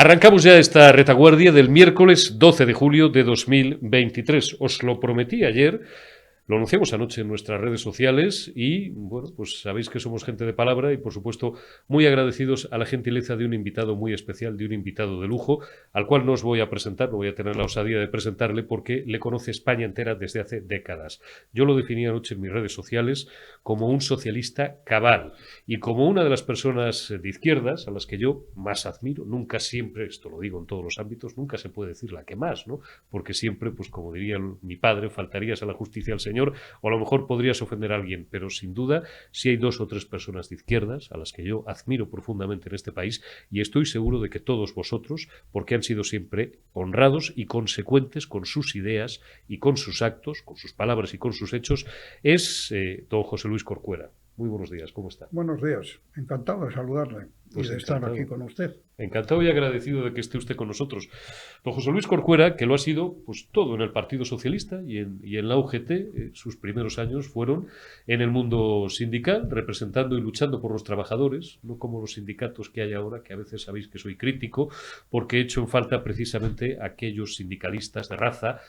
Arrancamos ya esta retaguardia del miércoles 12 de julio de 2023. Os lo prometí ayer, lo anunciamos anoche en nuestras redes sociales y, bueno, pues sabéis que somos gente de palabra y, por supuesto, muy agradecidos a la gentileza de un invitado muy especial, de un invitado de lujo, al cual no os voy a presentar, no voy a tener la osadía de presentarle porque le conoce España entera desde hace décadas. Yo lo definí anoche en mis redes sociales como un socialista cabal y como una de las personas de izquierdas a las que yo más admiro. Nunca siempre, esto lo digo en todos los ámbitos, nunca se puede decir la que más, ¿no? Porque siempre, pues como diría mi padre, faltarías a la justicia al Señor, o a lo mejor podrías ofender a alguien, pero sin duda sí hay dos o tres personas de izquierdas a las que yo admiro profundamente en este país y estoy seguro de que todos vosotros, porque han sido siempre honrados y consecuentes con sus ideas y con sus actos, con sus palabras y con sus hechos, es don José Luis Corcuera. Muy buenos días, ¿cómo está? Buenos días, encantado de saludarle Pues y de estar aquí con usted. Encantado y agradecido de que esté usted con nosotros. Don José Luis Corcuera, que lo ha sido pues todo en el Partido Socialista y en la UGT, sus primeros años fueron en el mundo sindical, representando y luchando por los trabajadores, no como los sindicatos que hay ahora, que a veces sabéis que soy crítico, porque he hecho en falta precisamente aquellos sindicalistas de raza,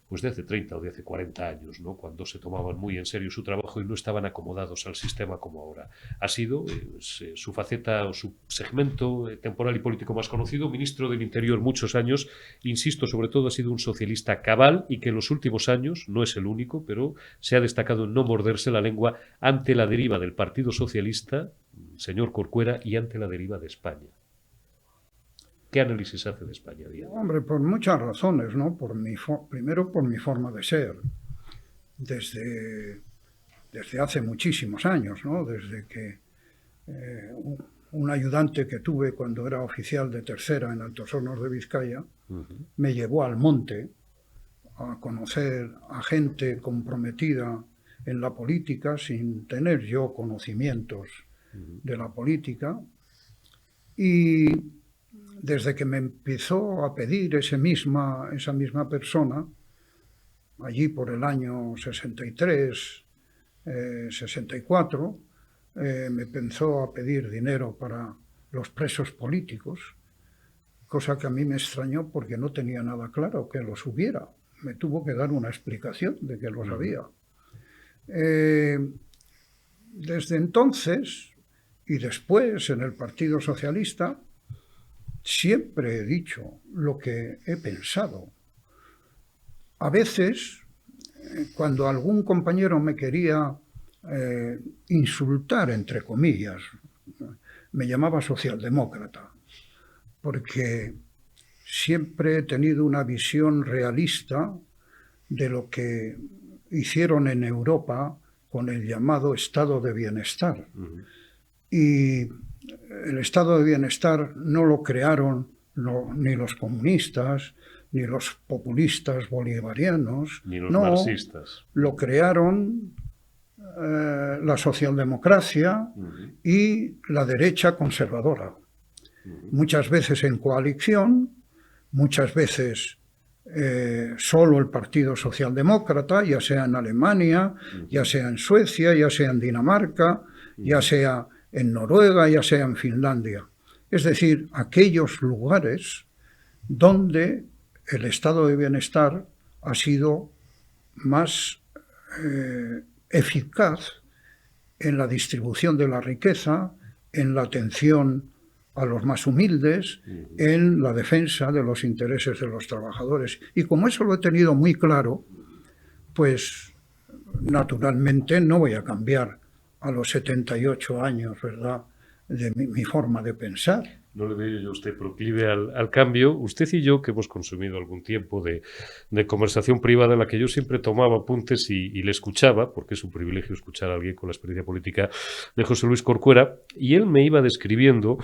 pues de hace 30 o de hace 40 años, ¿no? Cuando se tomaban muy en serio su trabajo y no estaban acomodados al sistema como ahora. Ha sido su faceta o su segmento temporal y político más conocido, ministro del Interior muchos años, insisto, sobre todo ha sido un socialista cabal y que en los últimos años, no es el único, pero se ha destacado en no morderse la lengua ante la deriva del Partido Socialista, señor Corcuera, y ante la deriva de España. ¿Qué análisis hace de España? Hombre, por muchas razones, ¿no? Primero por mi forma de ser, desde hace muchísimos años, ¿no? Desde que un ayudante que tuve cuando era oficial de tercera en Altos Hornos de Vizcaya me llevó al monte a conocer a gente comprometida en la política sin tener yo conocimientos de la política, y desde que me empezó a pedir esa misma persona, allí por el año 63, 64, me empezó a pedir dinero para los presos políticos, cosa que a mí me extrañó porque no tenía nada claro que los hubiera. Me tuvo que dar una explicación de que los había. Desde entonces, y después en el Partido Socialista, siempre he dicho lo que he pensado. A veces, cuando algún compañero me quería insultar, entre comillas, me llamaba socialdemócrata, porque siempre he tenido una visión realista de lo que hicieron en Europa con el llamado estado de bienestar. Y el estado de bienestar no lo crearon ni los comunistas, ni los populistas bolivarianos, ni los marxistas. Lo crearon la socialdemocracia y la derecha conservadora. Muchas veces en coalición, muchas veces solo el Partido Socialdemócrata, ya sea en Alemania, ya sea en Suecia, ya sea en Dinamarca, ya sea en Noruega, ya sea en Finlandia. Es decir, aquellos lugares donde el estado de bienestar ha sido más eficaz en la distribución de la riqueza, en la atención a los más humildes, en la defensa de los intereses de los trabajadores. Y como eso lo he tenido muy claro, pues naturalmente no voy a cambiar a los 78 años, ¿verdad?, de mi forma de pensar. No le veo yo a usted proclive al cambio. Usted y yo, que hemos consumido algún tiempo de conversación privada en la que yo siempre tomaba apuntes y le escuchaba, porque es un privilegio escuchar a alguien con la experiencia política de José Luis Corcuera, y él me iba describiendo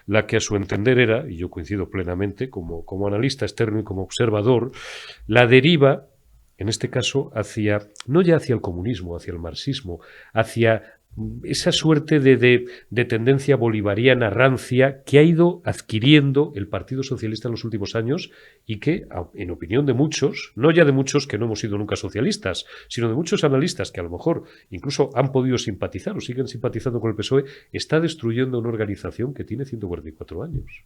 la que a su entender era, y yo coincido plenamente, como analista externo y como observador, la deriva, en este caso, no ya hacia el comunismo, hacia el marxismo, hacia esa suerte de tendencia bolivariana rancia que ha ido adquiriendo el Partido Socialista en los últimos años y que, en opinión de muchos, no ya de muchos que no hemos sido nunca socialistas, sino de muchos analistas que a lo mejor incluso han podido simpatizar o siguen simpatizando con el PSOE, está destruyendo una organización que tiene 144 años.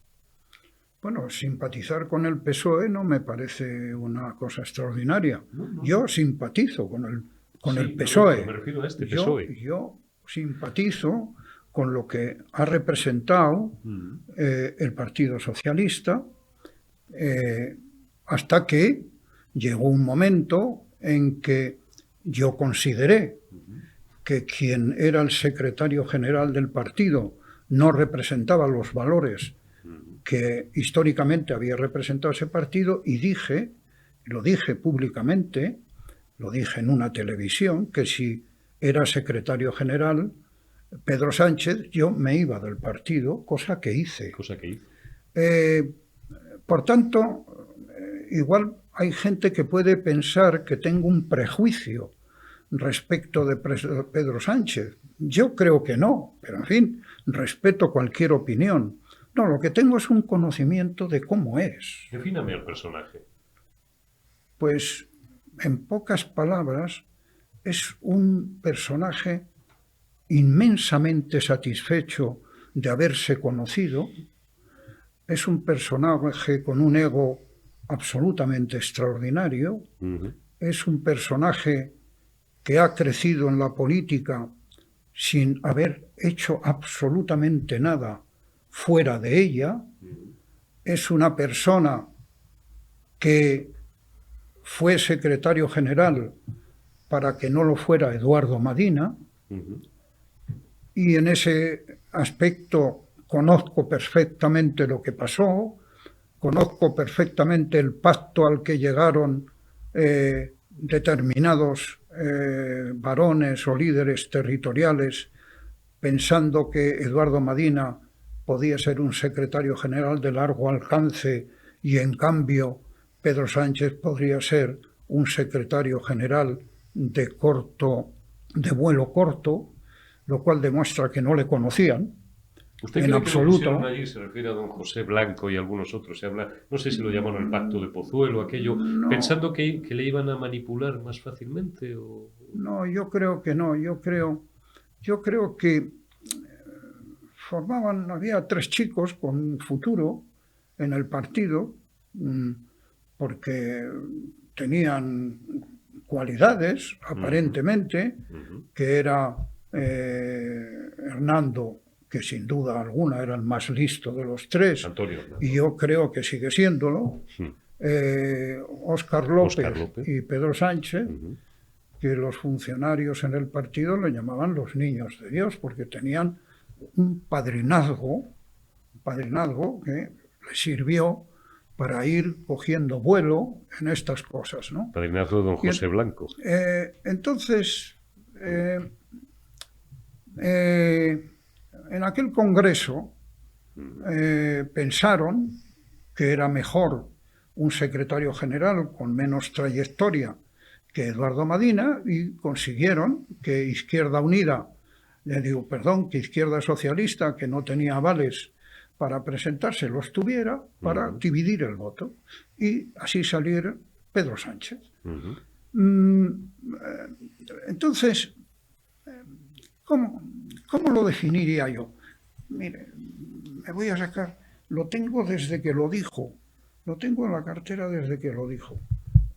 Bueno, simpatizar con el PSOE no me parece una cosa extraordinaria. No, Yo simpatizo con sí, el no, pero PSOE. me refiero a este Yo, PSOE. yo simpatizo con lo que ha representado el Partido Socialista eh, hasta que llegó un momento en que yo consideré que quien era el secretario general del partido no representaba los valores que históricamente había representado ese partido y dije, lo dije públicamente, lo dije en una televisión, que si era secretario general Pedro Sánchez, yo me iba del partido, cosa que hice. Cosa que hizo. Por tanto, igual hay gente que puede pensar que tengo un prejuicio respecto de Pedro Sánchez. Yo creo que no, pero en fin, respeto cualquier opinión. No, lo que tengo es un conocimiento de cómo es. Defíname al personaje. Pues, en pocas palabras, es un personaje inmensamente satisfecho de haberse conocido. Es un personaje con un ego absolutamente extraordinario. Es un personaje que ha crecido en la política sin haber hecho absolutamente nada fuera de ella. Es una persona que fue secretario general para que no lo fuera Eduardo Madina, y en ese aspecto conozco perfectamente lo que pasó, conozco perfectamente el pacto al que llegaron determinados varones o líderes territoriales pensando que Eduardo Madina podía ser un secretario general de largo alcance y en cambio Pedro Sánchez podría ser un secretario general de vuelo corto, lo cual demuestra que no le conocían. ¿Usted en cree que lo pusieron absoluto. allí? Se refiere a don José Blanco y algunos otros. Se habla, no sé si lo llamaron el pacto de Pozuelo, aquello, No, pensando que le iban a manipular más fácilmente. no, yo creo que no. Yo creo que había 3 chicos con futuro en el partido, porque tenían cualidades, aparentemente, que era Hernando, que sin duda alguna era el más listo de los 3, Antonio, y yo creo que sigue siéndolo, Óscar López y Pedro Sánchez, que los funcionarios en el partido le llamaban los niños de Dios, porque tenían un padrinazgo que le sirvió para ir cogiendo vuelo en estas cosas, ¿no? Padrinazgo de don José Blanco. Entonces, en aquel congreso pensaron que era mejor un secretario general con menos trayectoria que Eduardo Madina y consiguieron que Izquierda Unida, que Izquierda Socialista, que no tenía avales para presentarse, los tuviera para dividir el voto y así salir Pedro Sánchez. Entonces, ¿cómo lo definiría yo? Mire, me voy a sacar, lo tengo desde que lo dijo, lo tengo en la cartera desde que lo dijo.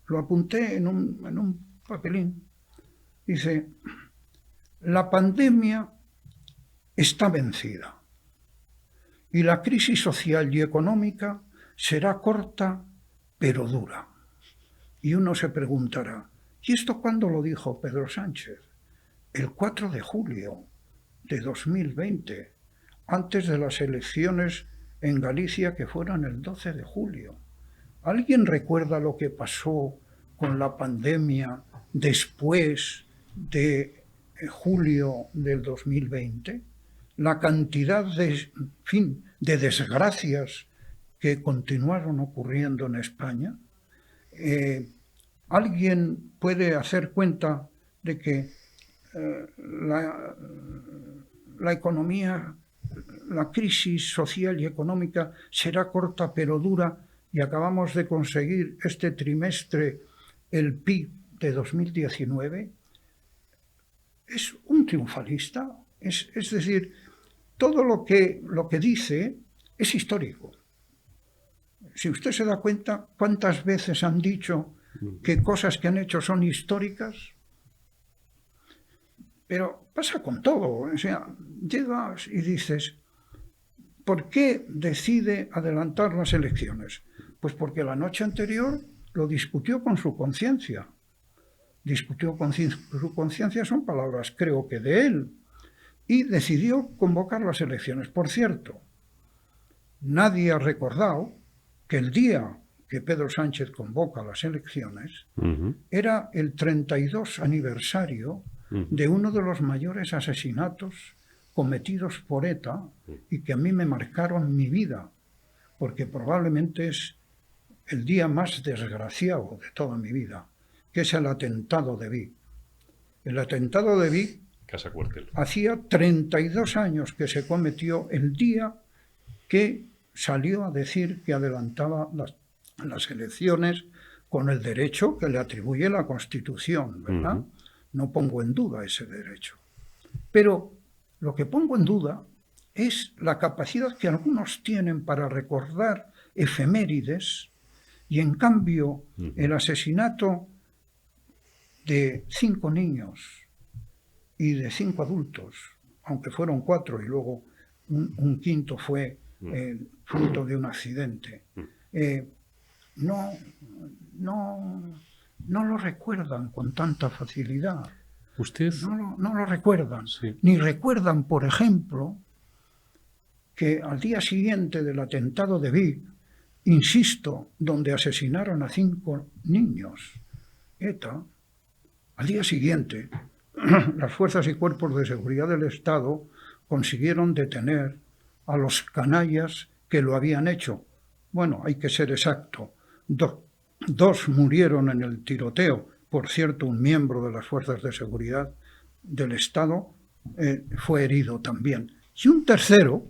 Lo apunté en un papelín. Dice: la pandemia está vencida y la crisis social y económica será corta pero dura. Y uno se preguntará, ¿y esto cuándo lo dijo Pedro Sánchez? El 4 de julio de 2020, antes de las elecciones en Galicia que fueron el 12 de julio. ¿Alguien recuerda lo que pasó con la pandemia después de julio del 2020? La cantidad de desgracias que continuaron ocurriendo en España. ¿Alguien puede hacer cuenta de que la economía, la crisis social y económica será corta pero dura, y acabamos de conseguir este trimestre el PIB de 2019? Es un triunfalista. Es decir, todo lo que dice es histórico. si usted se da cuenta, ¿cuántas veces han dicho que cosas que han hecho son históricas? Pero pasa con todo. O sea, llegas y dices, ¿por qué decide adelantar las elecciones? Pues porque la noche anterior lo discutió con su conciencia. Discutió con su conciencia, son palabras creo que de él, y decidió convocar las elecciones. Por cierto, nadie ha recordado que el día que Pedro Sánchez convoca las elecciones era el 32 aniversario de uno de los mayores asesinatos cometidos por ETA y que a mí me marcaron mi vida, porque probablemente es el día más desgraciado de toda mi vida, que es el atentado de Vic. El atentado de Vic Casa Cuartel. Hacía 32 años que se cometió el día que salió a decir que adelantaba las elecciones con el derecho que le atribuye la Constitución, ¿verdad? No pongo en duda ese derecho. Pero lo que pongo en duda es la capacidad que algunos tienen para recordar efemérides y, en cambio, el asesinato de 5 niños y de 5 adultos, aunque fueron 4 y luego un quinto fue fruto de un accidente, no lo recuerdan con tanta facilidad. ¿Usted? No lo recuerdan. Sí. Ni recuerdan, por ejemplo, que al día siguiente del atentado de Vic, insisto, donde asesinaron a 5 niños, ETA, al día siguiente, las fuerzas y cuerpos de seguridad del Estado consiguieron detener a los canallas que lo habían hecho. Bueno, hay que ser exacto. 2 murieron en el tiroteo. Por cierto, un miembro de las fuerzas de seguridad del Estado fue herido también. Y un tercero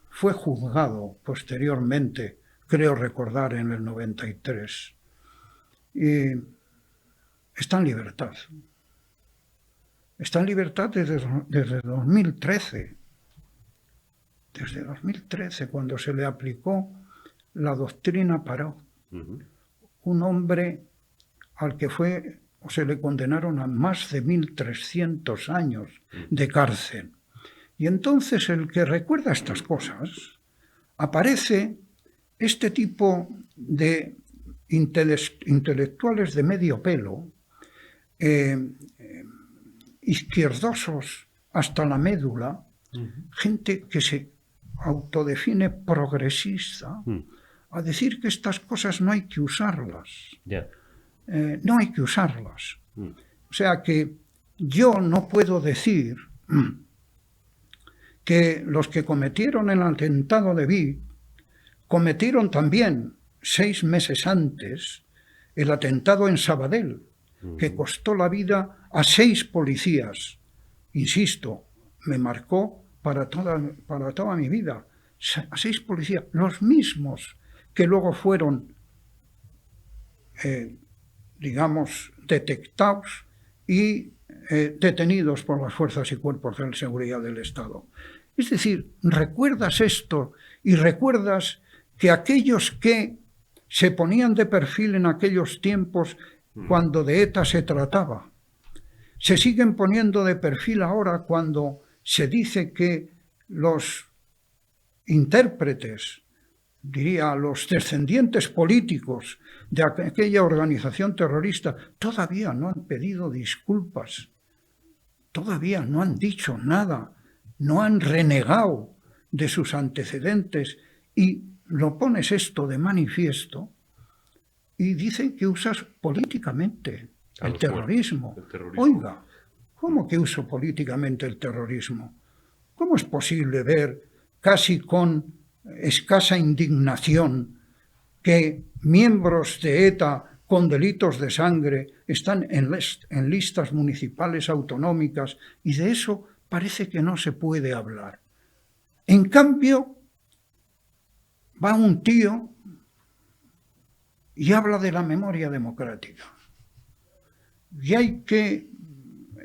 fue juzgado posteriormente, creo recordar, en el 93. Y está en libertad. Está en libertad desde 2013. Desde 2013, cuando se le aplicó la doctrina Parot. Un hombre al que se le condenaron a más de 1.300 años de cárcel. Y entonces el que recuerda estas cosas, aparece este tipo de intelectuales de medio pelo, izquierdosos hasta la médula, gente que se autodefine progresista, a decir que estas cosas no hay que usarlas. No hay que usarlas. O sea que yo no puedo decir que los que cometieron el atentado de Vic cometieron también 6 meses antes el atentado en Sabadell, que costó la vida a 6 policías. Insisto, me marcó para toda mi vida. A 6 policías, los mismos que luego fueron, digamos, detectados y detenidos por las fuerzas y cuerpos de seguridad del Estado. Es decir, recuerdas esto y recuerdas que aquellos que se ponían de perfil en aquellos tiempos cuando de ETA se trataba, se siguen poniendo de perfil ahora cuando se dice que los intérpretes, diría los descendientes políticos de aquella organización terrorista, todavía no han pedido disculpas, todavía no han dicho nada, no han renegado de sus antecedentes, y lo pones esto de manifiesto y dicen que usas políticamente el terrorismo. Oiga, ¿cómo que uso políticamente el terrorismo? ¿Cómo es posible ver casi con escasa indignación que miembros de ETA con delitos de sangre están en listas municipales autonómicas y de eso parece que no se puede hablar? En cambio, va un tío y habla de la memoria democrática. Y hay que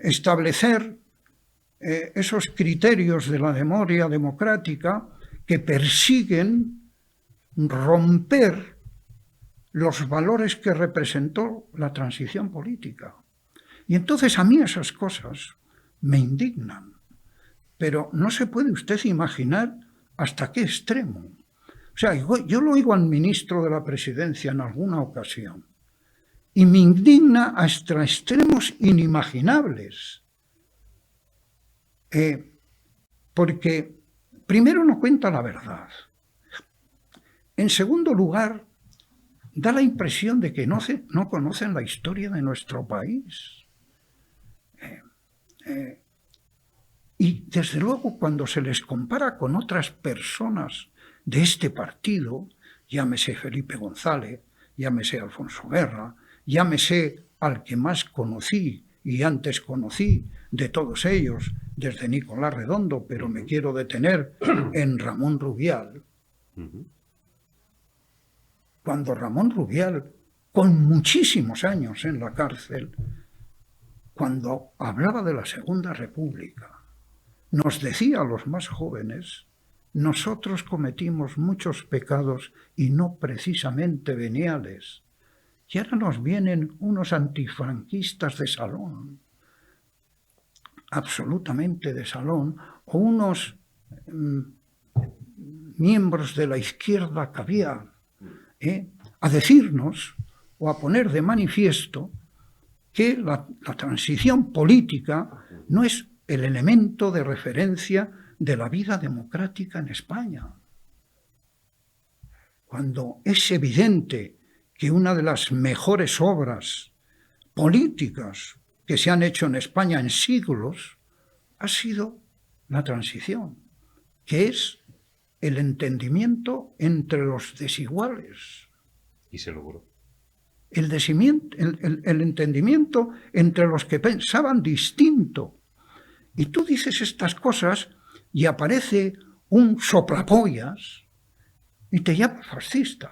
establecer esos criterios de la memoria democrática que persiguen romper los valores que representó la transición política. Y entonces a mí esas cosas me indignan. Pero no se puede usted imaginar hasta qué extremo. O sea, yo lo oigo al ministro de la Presidencia en alguna ocasión y me indigna hasta extremos inimaginables. Porque primero no cuenta la verdad. En segundo lugar, da la impresión de que no conocen la historia de nuestro país. Y desde luego cuando se les compara con otras personas de este partido, llámese Felipe González, llámese Alfonso Guerra, llámese al que más conocí y antes conocí de todos ellos, desde Nicolás Redondo, pero me quiero detener en Ramón Rubial. Cuando Ramón Rubial, con muchísimos años en la cárcel, cuando hablaba de la Segunda República, nos decía a los más jóvenes: nosotros cometimos muchos pecados y no precisamente veniales. Y ahora nos vienen unos antifranquistas de salón, absolutamente de salón, o unos miembros de la izquierda caviar, a decirnos o a poner de manifiesto que la transición política no es el elemento de referencia de la vida democrática en España. Cuando es evidente que una de las mejores obras políticas que se han hecho en España en siglos ha sido la transición, que es el entendimiento entre los desiguales. Y se logró. El entendimiento entre los que pensaban distinto. Y tú dices estas cosas y aparece un soplapollas y te llama fascista.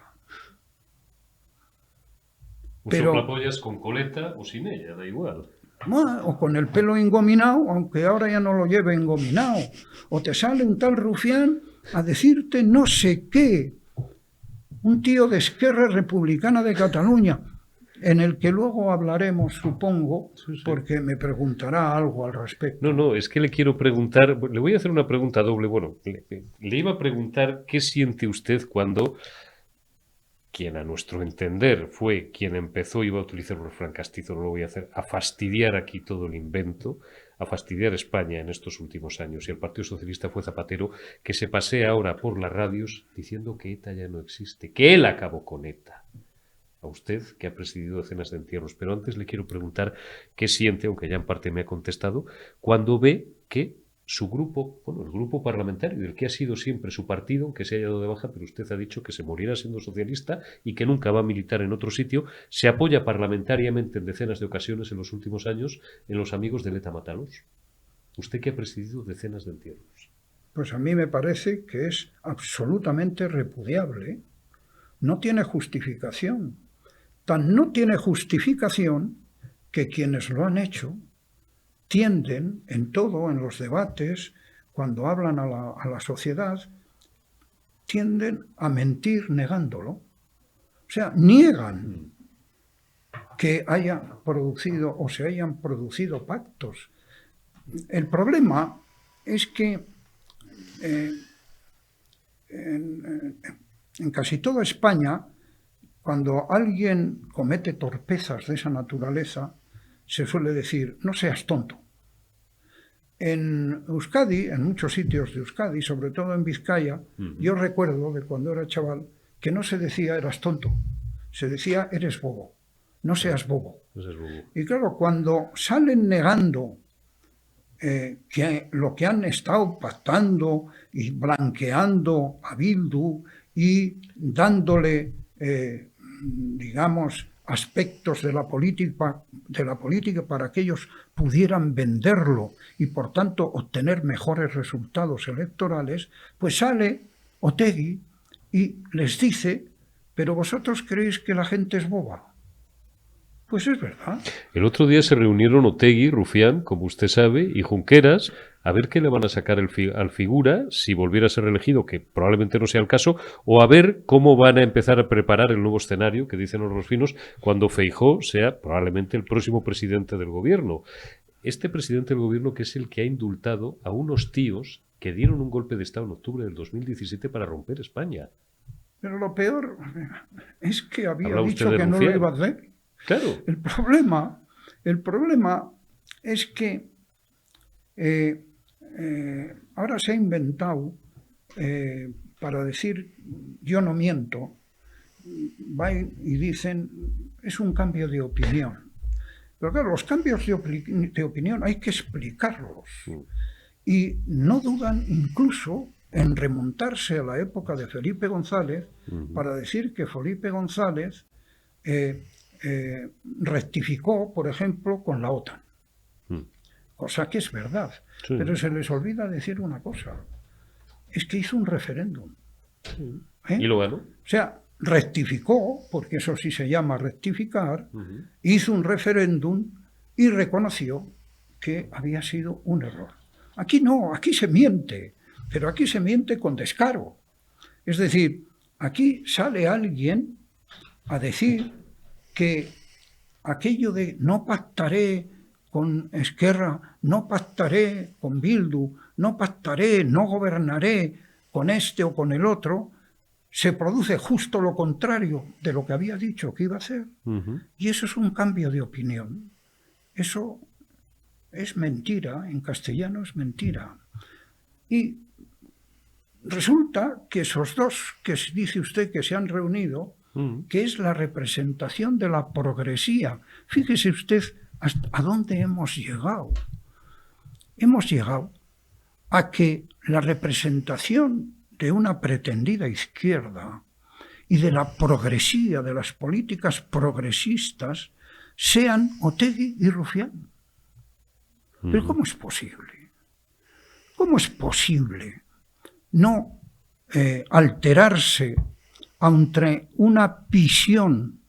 Un soplapollas con coleta o sin ella, da igual. O con el pelo engominado, aunque ahora ya no lo lleve engominado. O te sale un tal rufián a decirte no sé qué. Un tío de Esquerra Republicana de Cataluña, en el que luego hablaremos, supongo, porque me preguntará algo al respecto. No, es que le quiero preguntar, le voy a hacer una pregunta doble. Bueno, le iba a preguntar qué siente usted cuando quien a nuestro entender fue quien empezó, iba a utilizar un refrán castizo, no lo voy a hacer, a fastidiar aquí todo el invento, a fastidiar España en estos últimos años. Y el Partido Socialista fue Zapatero, que se pasea ahora por las radios diciendo que ETA ya no existe, que él acabó con ETA. A usted, que ha presidido decenas de entierros. Pero antes le quiero preguntar qué siente, aunque ya en parte me ha contestado, cuando ve que su grupo, bueno, el grupo parlamentario del que ha sido siempre su partido, aunque se haya dado de baja, pero usted ha dicho que se morirá siendo socialista y que nunca va a militar en otro sitio, se apoya parlamentariamente en decenas de ocasiones en los últimos años en los amigos del ETA Matalos. Usted que ha presidido decenas de entierros. Pues a mí me parece que es absolutamente repudiable. No tiene justificación. Tan no tiene justificación que quienes lo han hecho tienden en todo, en los debates, cuando hablan a la sociedad, tienden a mentir negándolo. O sea, niegan que haya producido o se hayan producido pactos. El problema es que en casi toda España, cuando alguien comete torpezas de esa naturaleza, se suele decir, no seas tonto. En Euskadi, en muchos sitios de Euskadi, sobre todo en Vizcaya, yo recuerdo de cuando era chaval, que no se decía eras tonto, se decía eres bobo, no seas bobo. Y claro, cuando salen negando que lo que han estado pactando y blanqueando a Bildu y dándole digamos, aspectos de la política para que ellos pudieran venderlo y por tanto obtener mejores resultados electorales, pues sale Otegi y les dice, pero vosotros creéis que la gente es boba. Pues es verdad. El otro día se reunieron Otegi, Rufián, como usted sabe, y Junqueras, a ver qué le van a sacar al figura, si volviera a ser reelegido, que probablemente no sea el caso, o a ver cómo van a empezar a preparar el nuevo escenario, que dicen los finos, cuando Feijóo sea probablemente el próximo presidente del gobierno. Este presidente del gobierno que es el que ha indultado a unos tíos que dieron un golpe de Estado en octubre del 2017 para romper España. Pero lo peor es que había ¿Habla usted dicho de que no lo Rufián? iba a hacer. Claro. El problema es que ahora se ha inventado para decir yo no miento, van y dicen es un cambio de opinión. Pero claro, los cambios de opinión hay que explicarlos. Y no dudan incluso en remontarse a la época de Felipe González para decir que Felipe González rectificó, por ejemplo, con la OTAN. Cosa que es verdad. Sí. Pero se les olvida decir una cosa. Es que hizo un referéndum. ¿Y lo ganó? O sea, rectificó, porque eso sí se llama rectificar, hizo un referéndum y reconoció que había sido un error. Aquí no, aquí se miente, pero aquí se miente con descaro. Es decir, aquí sale alguien a decir que aquello de no pactaré con Esquerra, no pactaré con Bildu, no pactaré, no gobernaré con este o con el otro, se produce justo lo contrario de lo que había dicho que iba a hacer. Y eso es un cambio de opinión. Eso es mentira, en castellano es mentira. Y resulta que esos dos que dice usted que se han reunido, que es la representación de la progresía. Fíjese usted a dónde hemos llegado. Hemos llegado a que la representación de una pretendida izquierda y de la progresía, de las políticas progresistas, sean Otegi y Rufián. ¿Pero cómo es posible? ¿Cómo es posible no alterarse ante una visión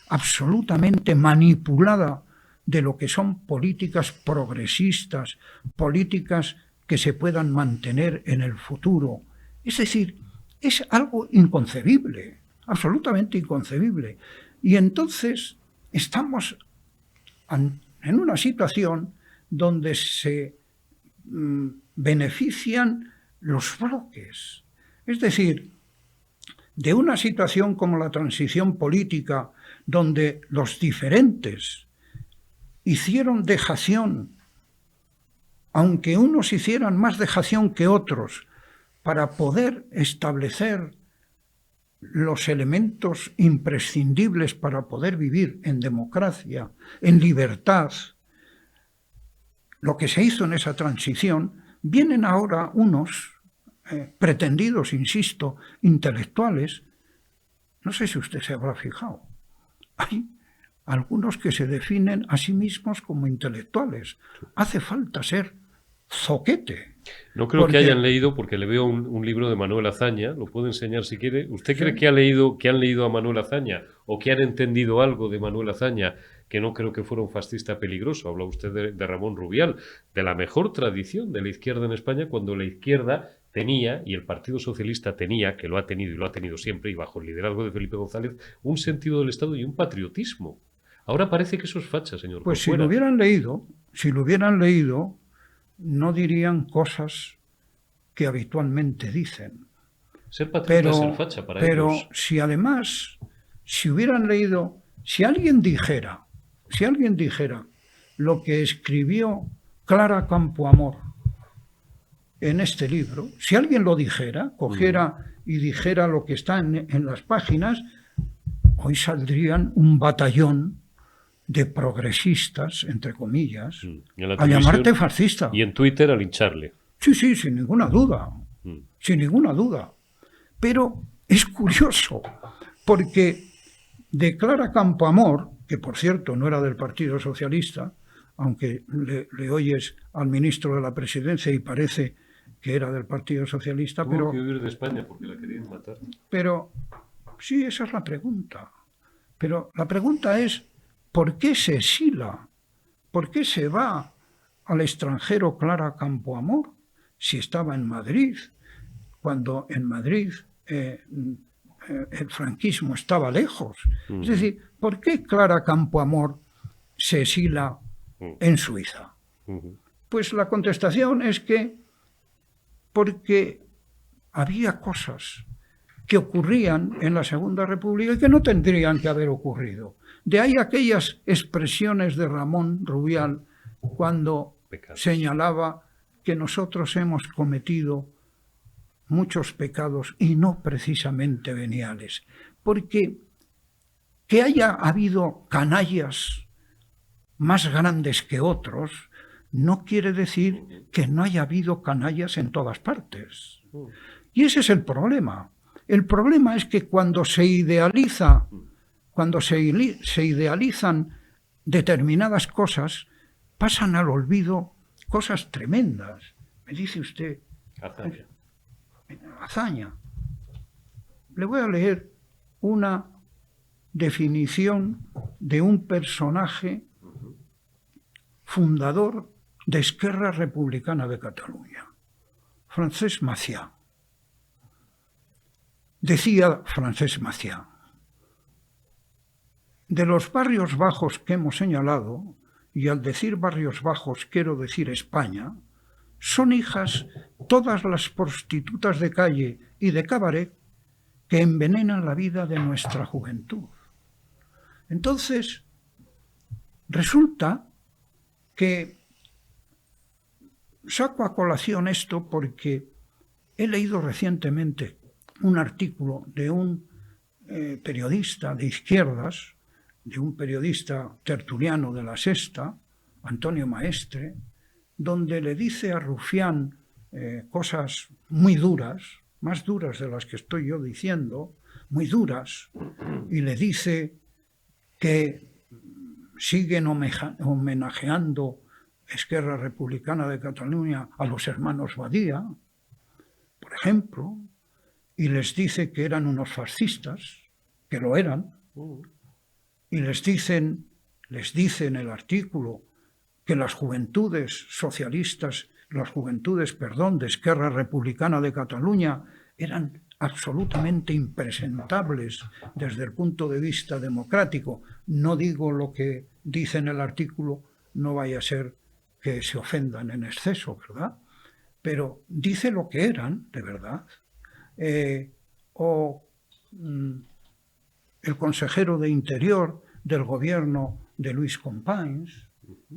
absolutamente manipulada de lo que son políticas progresistas, políticas que se puedan mantener en el futuro? Es decir, es algo inconcebible, absolutamente inconcebible. Y entonces estamos en una situación donde se benefician los bloques. Es decir, de una situación como la transición política, donde los diferentes hicieron dejación, aunque unos hicieran más dejación que otros, para poder establecer los elementos imprescindibles para poder vivir en democracia, en libertad, lo que se hizo en esa transición, vienen ahora unos pretendidos, insisto, intelectuales. No sé si usted se habrá fijado. Hay algunos que se definen a sí mismos como intelectuales. Hace falta ser zoquete. No creo que hayan leído, porque le veo un libro de Manuel Azaña, lo puedo enseñar si quiere. ¿Usted cree que han leído a Manuel Azaña o que han entendido algo de Manuel Azaña, que no creo que fuera un fascista peligroso? Habla usted de Ramón Rubial, de la mejor tradición de la izquierda en España, cuando la izquierda tenía, y el Partido Socialista tenía, que lo ha tenido y lo ha tenido siempre, y bajo el liderazgo de Felipe González, un sentido del Estado y un patriotismo. Ahora parece que eso es facha, señor. Pues si lo hubieran leído, no dirían cosas que habitualmente dicen. Ser patriota es ser facha para ellos. Pero si además, si hubieran leído, si alguien dijera lo que escribió Clara Campoamor en este libro, si alguien lo dijera, cogiera y dijera lo que está en las páginas, hoy saldrían un batallón de progresistas, entre comillas, a llamarte fascista. Y en Twitter a lincharle. Sí, sin ninguna duda. Sin ninguna duda. Pero es curioso, porque de Clara Campoamor, que por cierto no era del Partido Socialista, aunque le oyes al ministro de la Presidencia y parece que era del Partido Socialista, Tuvo que huir de España porque la querían matar. Pero sí, esa es la pregunta. Pero la pregunta es, ¿por qué se exila? ¿Por qué se va al extranjero Clara Campoamor si estaba en Madrid, cuando en Madrid el franquismo estaba lejos? Es decir, ¿por qué Clara Campoamor se exila en Suiza? Pues la contestación es que porque había cosas que ocurrían en la Segunda República y que no tendrían que haber ocurrido. De ahí aquellas expresiones de Ramón Rubial cuando señalaba que nosotros hemos cometido muchos pecados y no precisamente veniales. Porque que haya habido canallas más grandes que otros no quiere decir que no haya habido canallas en todas partes. Y ese es el problema. El problema es que cuando se idealizan determinadas cosas, pasan al olvido cosas tremendas. Me dice usted, hazaña. Le voy a leer una definición de un personaje fundador de Esquerra Republicana de Cataluña, Francesc Macià. Decía Francesc Macià: de los barrios bajos que hemos señalado, y al decir barrios bajos quiero decir España, son hijas todas las prostitutas de calle y de cabaret que envenenan la vida de nuestra juventud. Entonces, resulta que saco a colación esto porque he leído recientemente un artículo de un periodista de izquierdas, de un periodista tertuliano de La Sexta, Antonio Maestre, donde le dice a Rufián cosas muy duras, más duras de las que estoy yo diciendo, muy duras, y le dice que siguen homenajeando Esquerra Republicana de Cataluña a los hermanos Badía, por ejemplo, y les dice que eran unos fascistas, que lo eran, y les dice en el artículo que las juventudes socialistas, de Esquerra Republicana de Cataluña eran absolutamente impresentables desde el punto de vista democrático. No digo lo que dice en el artículo, no vaya a ser que se ofendan en exceso, ¿verdad? Pero dice lo que eran, de verdad. El consejero de Interior del gobierno de Luis Companys,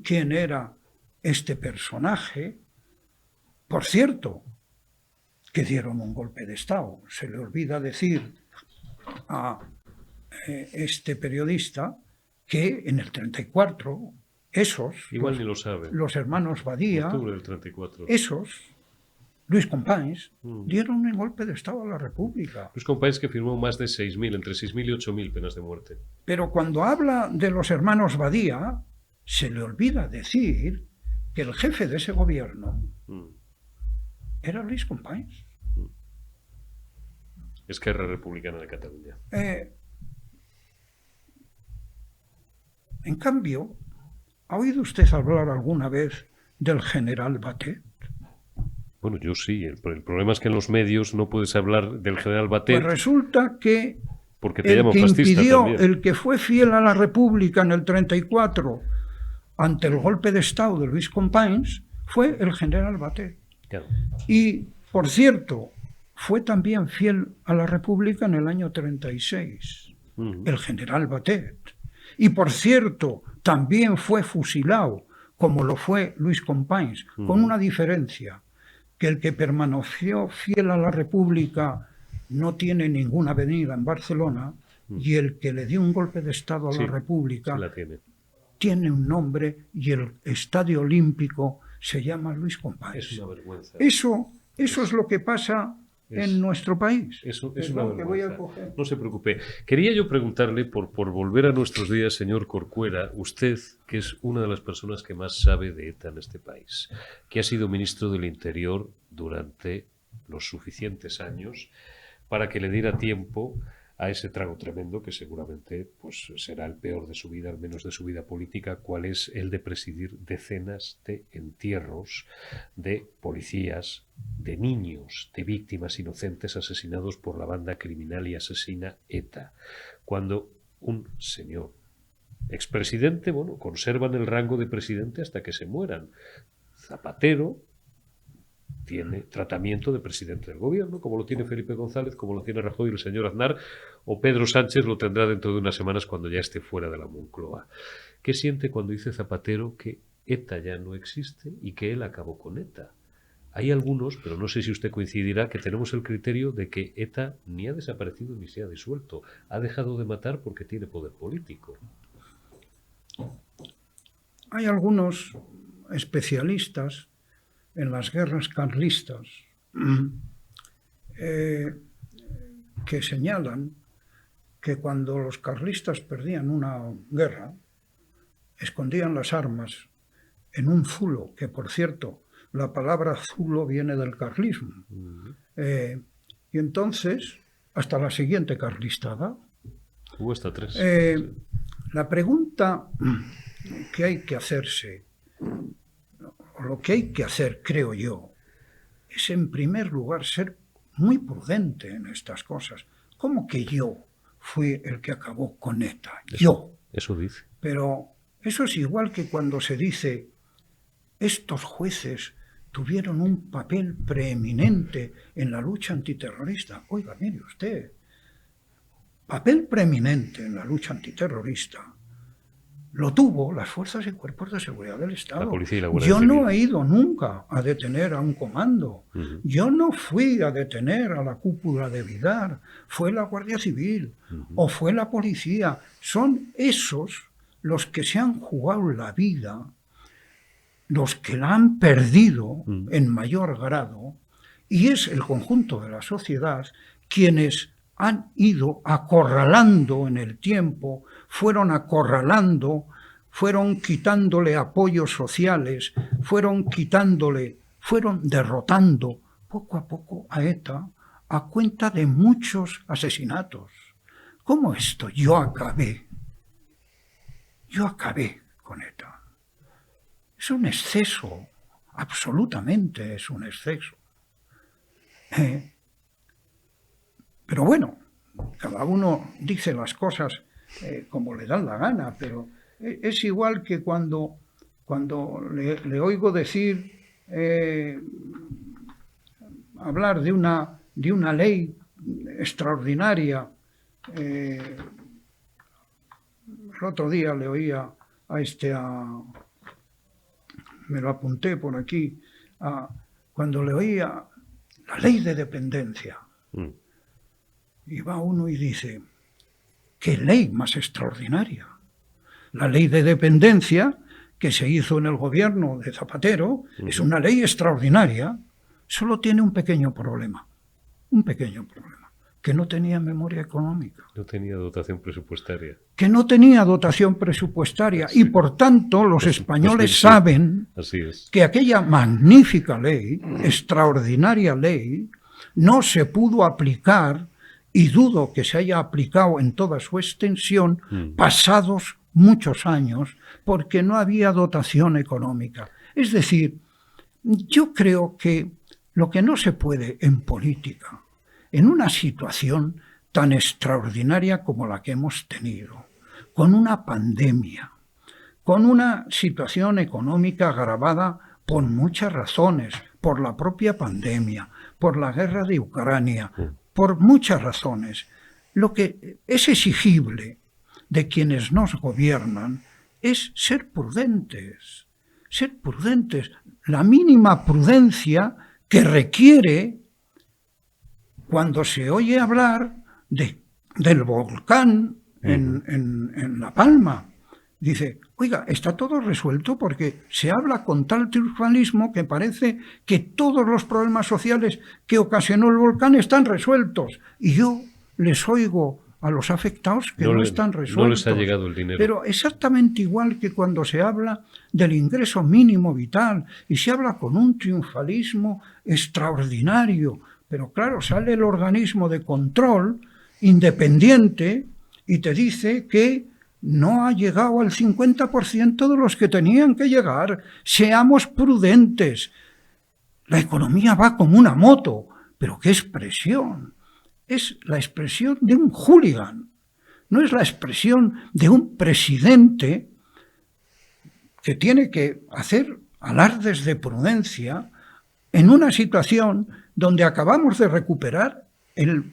¿quién era este personaje? Por cierto, que dieron un golpe de Estado. Se le olvida decir a este periodista que en el 34 esos, igual ni lo sabe, los hermanos Badía, octubre del 34. Esos, Luis Companys, dieron un golpe de Estado a la República. Luis Companys, que firmó más de 6.000, entre 6.000 y 8.000 penas de muerte. Pero cuando habla de los hermanos Badía, se le olvida decir que el jefe de ese gobierno era Luis Companys. Esquerra Republicana de Cataluña. En cambio, ¿ha oído usted hablar alguna vez del general Batet? Bueno, yo sí. El problema es que en los medios no puedes hablar del general Batet. Pues resulta que porque te llaman fascista también. El que fue fiel a la República en el 34 ante el golpe de Estado de Luis Companys fue el general Batet. Claro. Y, por cierto, fue también fiel a la República en el año 36, el general Batet. Y, por cierto, también fue fusilado, como lo fue Luis Companys, con una diferencia, que el que permaneció fiel a la República no tiene ninguna avenida en Barcelona, y el que le dio un golpe de Estado a la República tiene un nombre, y el Estadio Olímpico se llama Luis Companys. Es una vergüenza. Eso es lo que pasa en nuestro país. Eso es una vergüenza. No se preocupe. Quería yo preguntarle, por volver a nuestros días, señor Corcuera, usted, que es una de las personas que más sabe de ETA en este país, que ha sido ministro del Interior durante los suficientes años para que le diera tiempo a ese trago tremendo que seguramente pues, será el peor de su vida, al menos de su vida política, cuál es el de presidir decenas de entierros de policías, de niños, de víctimas inocentes asesinados por la banda criminal y asesina ETA. Cuando un señor expresidente, bueno, conservan el rango de presidente hasta que se mueran. Zapatero tiene tratamiento de presidente del gobierno, como lo tiene Felipe González, como lo tiene Rajoy y el señor Aznar, o Pedro Sánchez lo tendrá dentro de unas semanas cuando ya esté fuera de la Moncloa. ¿Qué siente cuando dice Zapatero que ETA ya no existe y que él acabó con ETA? Hay algunos, pero no sé si usted coincidirá, que tenemos el criterio de que ETA ni ha desaparecido ni se ha disuelto. Ha dejado de matar porque tiene poder político. Hay algunos especialistas en las guerras carlistas que señalan que cuando los carlistas perdían una guerra, escondían las armas en un zulo, que por cierto, la palabra zulo viene del carlismo. Y entonces, hasta la siguiente carlistada. Hubo hasta 3. La pregunta que hay que hacerse, o lo que hay que hacer, creo yo, es en primer lugar ser muy prudente en estas cosas. ¿Cómo que yo fui el que acabó con ETA? Eso dice. Pero eso es igual que cuando se dice estos jueces tuvieron un papel preeminente en la lucha antiterrorista. Oiga, mire usted, papel preeminente en la lucha antiterrorista lo tuvo las fuerzas y cuerpos de seguridad del Estado. La policía y la Guardia Yo Civil. no he ido nunca a detener a un comando. Yo no fui a detener a la cúpula de Vidar. Fue la Guardia Civil o fue la policía. Son esos los que se han jugado la vida, los que la han perdido en mayor grado, y es el conjunto de la sociedad quienes han ido acorralando en el tiempo, fueron acorralando, fueron quitándole apoyos sociales, fueron derrotando poco a poco a ETA a cuenta de muchos asesinatos. ¿Cómo esto? Yo acabé con ETA. Es un exceso, absolutamente es un exceso. Pero bueno, cada uno dice las cosas como le dan la gana, pero es igual que cuando le oigo decir, hablar de una ley extraordinaria. El otro día le oía me lo apunté por aquí, cuando le oía la ley de dependencia. Y va uno y dice, ¿qué ley más extraordinaria? La ley de dependencia que se hizo en el gobierno de Zapatero es una ley extraordinaria, solo tiene un pequeño problema, que no tenía memoria económica. No tenía dotación presupuestaria. Que no tenía dotación presupuestaria y por tanto los españoles saben que aquella magnífica ley, extraordinaria ley, no se pudo aplicar y dudo que se haya aplicado en toda su extensión pasados muchos años porque no había dotación económica. Es decir, yo creo que lo que no se puede en política, en una situación tan extraordinaria como la que hemos tenido, con una pandemia, con una situación económica agravada por muchas razones, por la propia pandemia, por la guerra de Ucrania, por muchas razones. Lo que es exigible de quienes nos gobiernan es ser prudentes, la mínima prudencia que requiere cuando se oye hablar del volcán en La Palma. Dice, oiga, está todo resuelto porque se habla con tal triunfalismo que parece que todos los problemas sociales que ocasionó el volcán están resueltos. Y yo les oigo a los afectados que no están resueltos. No les ha llegado el dinero. Pero exactamente igual que cuando se habla del ingreso mínimo vital y se habla con un triunfalismo extraordinario. Pero claro, sale el organismo de control independiente y te dice que no ha llegado al 50% de los que tenían que llegar. Seamos prudentes. La economía va como una moto, pero ¿qué expresión? Es la expresión de un hooligan, no es la expresión de un presidente que tiene que hacer alardes de prudencia en una situación donde acabamos de recuperar el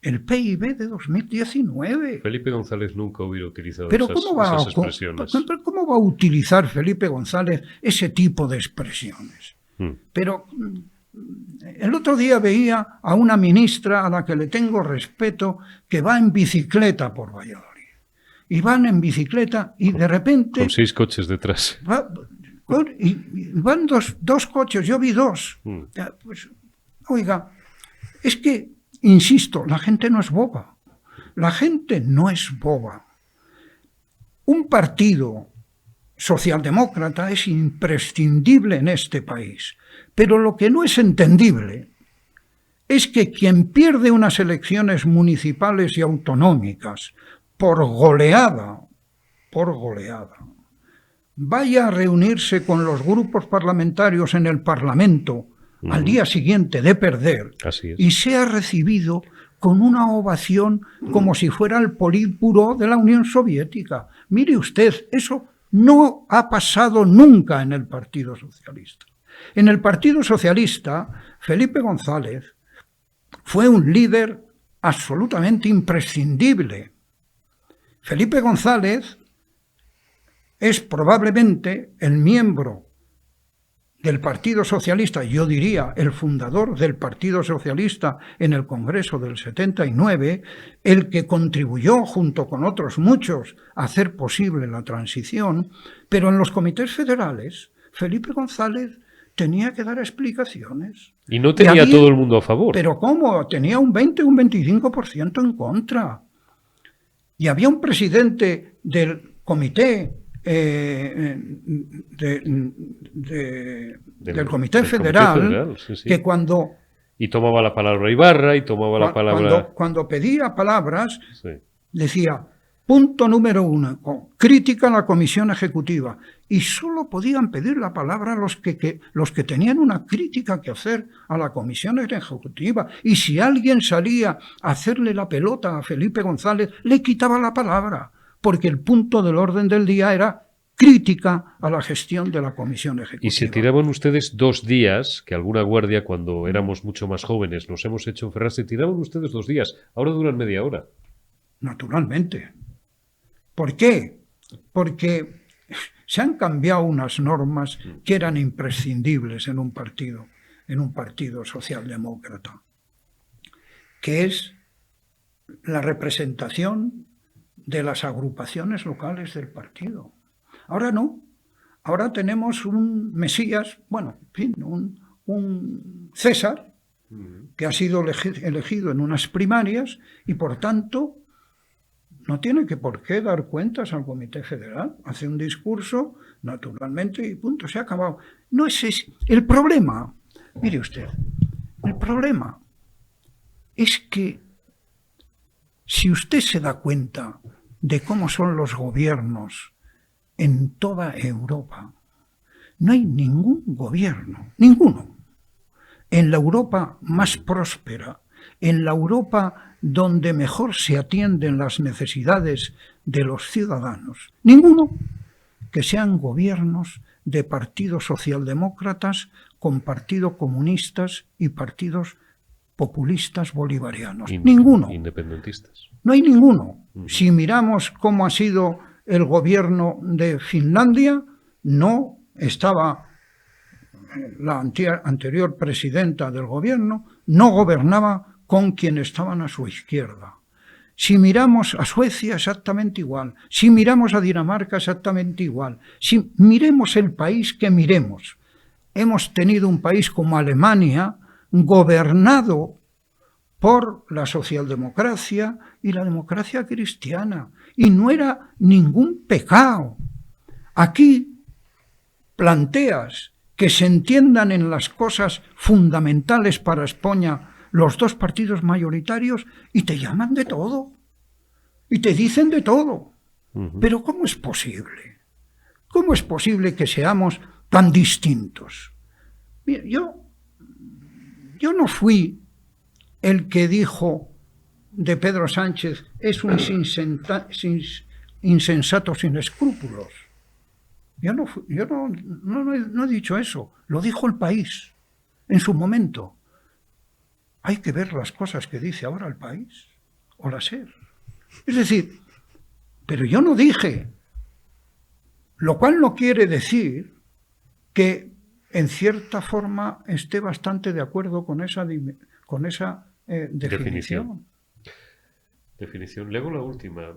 PIB de 2019. Felipe González nunca hubiera utilizado Pero esas expresiones. ¿cómo va a utilizar Felipe González ese tipo de expresiones? Pero el otro día veía a una ministra a la que le tengo respeto que va en bicicleta por Valladolid. Y van en bicicleta y de repente... Con 6 coches detrás. Y van dos coches, yo vi 2. Pues, oiga, es que, insisto, la gente no es boba. La gente no es boba. Un partido socialdemócrata es imprescindible en este país. Pero lo que no es entendible es que quien pierde unas elecciones municipales y autonómicas por goleada, vaya a reunirse con los grupos parlamentarios en el Parlamento al día siguiente de perder y sea recibido con una ovación como si fuera el Politburó de la Unión Soviética. Mire usted, eso no ha pasado nunca en el Partido Socialista. En el Partido Socialista, Felipe González fue un líder absolutamente imprescindible. Felipe González es probablemente el miembro del Partido Socialista, yo diría el fundador del Partido Socialista en el Congreso del 79, el que contribuyó junto con otros muchos a hacer posible la transición, pero en los comités federales Felipe González tenía que dar explicaciones. Y no tenía todo el mundo a favor. Pero ¿cómo? Tenía un 20 o un 25% en contra. Y había un presidente del comité del Comité Federal, que cuando... Y tomaba la palabra Ibarra y tomaba la palabra... Cuando pedía palabras, decía, punto número 1, crítica a la Comisión Ejecutiva. Y solo podían pedir la palabra los que tenían una crítica que hacer a la Comisión Ejecutiva. Y si alguien salía a hacerle la pelota a Felipe González, le quitaba la palabra, porque el punto del orden del día era crítica a la gestión de la Comisión Ejecutiva. Y se tiraban ustedes 2 días, que alguna guardia cuando éramos mucho más jóvenes nos hemos hecho enferrar, se tiraban ustedes 2 días, ahora duran media hora. Naturalmente. ¿Por qué? Porque se han cambiado unas normas que eran imprescindibles en un partido socialdemócrata, que es la representación de las agrupaciones locales del partido. Ahora no. Ahora tenemos un Mesías, bueno, en fin, un César, que ha sido elegido en unas primarias y, por tanto, no tiene por qué dar cuentas al Comité Federal. Hace un discurso, naturalmente, y punto, se ha acabado. No es ese. El problema, mire usted, el problema es que si usted se da cuenta de cómo son los gobiernos en toda Europa, no hay ningún gobierno, ninguno, en la Europa más próspera, en la Europa donde mejor se atienden las necesidades de los ciudadanos, ninguno que sean gobiernos de partidos socialdemócratas con partidos comunistas y partidos populistas bolivarianos. Ninguno. Independentistas. No hay ninguno. Si miramos cómo ha sido el gobierno de Finlandia, no estaba la anterior presidenta del gobierno, no gobernaba con quienes estaban a su izquierda. Si miramos a Suecia, exactamente igual. Si miramos a Dinamarca, exactamente igual. Si miremos el país que miremos, hemos tenido un país como Alemania, gobernado por la socialdemocracia y la democracia cristiana. Y no era ningún pecado. Aquí planteas que se entiendan en las cosas fundamentales para España los dos partidos mayoritarios y te llaman de todo. Y te dicen de todo. Pero ¿cómo es posible? ¿Cómo es posible que seamos tan distintos? Mira, yo no fui el que dijo de Pedro Sánchez es un insensato sin escrúpulos. Yo no he dicho eso. Lo dijo El País en su momento. Hay que ver las cosas que dice ahora El País o la SER. Es decir, pero yo no dije, lo cual no quiere decir que en cierta forma esté bastante de acuerdo con esa definición. Leo la última,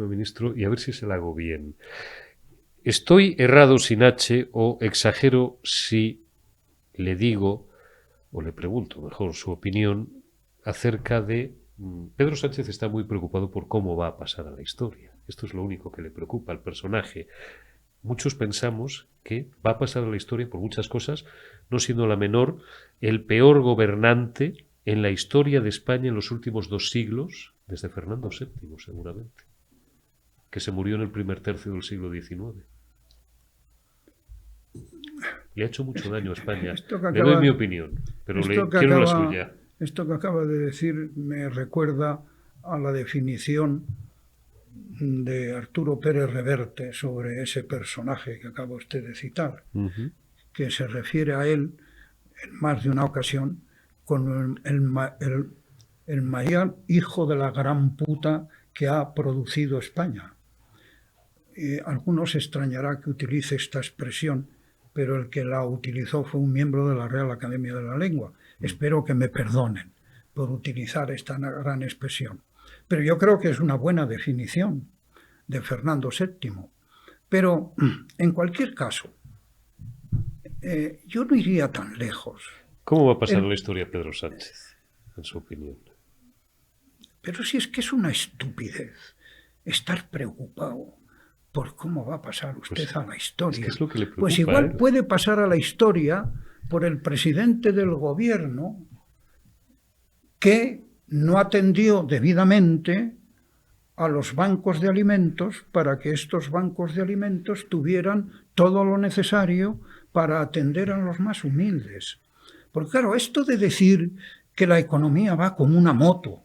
ministro, y a ver si se la hago bien. ¿Estoy errado sin H o exagero si le digo, o le pregunto mejor su opinión acerca de Pedro Sánchez está muy preocupado por cómo va a pasar a la historia? Esto es lo único que le preocupa al personaje. Muchos pensamos que va a pasar a la historia por muchas cosas, no siendo la menor el peor gobernante en la historia de España en los últimos 2 siglos, desde Fernando VII, seguramente, que se murió en el primer tercio del siglo XIX. Le ha hecho mucho daño a España. Le doy mi opinión, pero quiero la suya. Esto que acaba de decir me recuerda a la definición de Arturo Pérez Reverte sobre ese personaje que acaba usted de citar, que se refiere a él en más de una ocasión con el mayor hijo de la gran puta que ha producido España. Algunos extrañará que utilice esta expresión, pero el que la utilizó fue un miembro de la Real Academia de la Lengua. Espero que me perdonen por utilizar esta gran expresión. Pero yo creo que es una buena definición de Fernando VII. Pero, en cualquier caso, yo no iría tan lejos. ¿Cómo va a pasar la historia Pedro Sánchez, en su opinión? Pero si es que es una estupidez estar preocupado por cómo va a pasar usted a la historia. Es lo que le preocupa, pues igual puede pasar a la historia por el presidente del gobierno que no atendió debidamente a los bancos de alimentos para que estos bancos de alimentos tuvieran todo lo necesario para atender a los más humildes. Porque claro, esto de decir que la economía va como una moto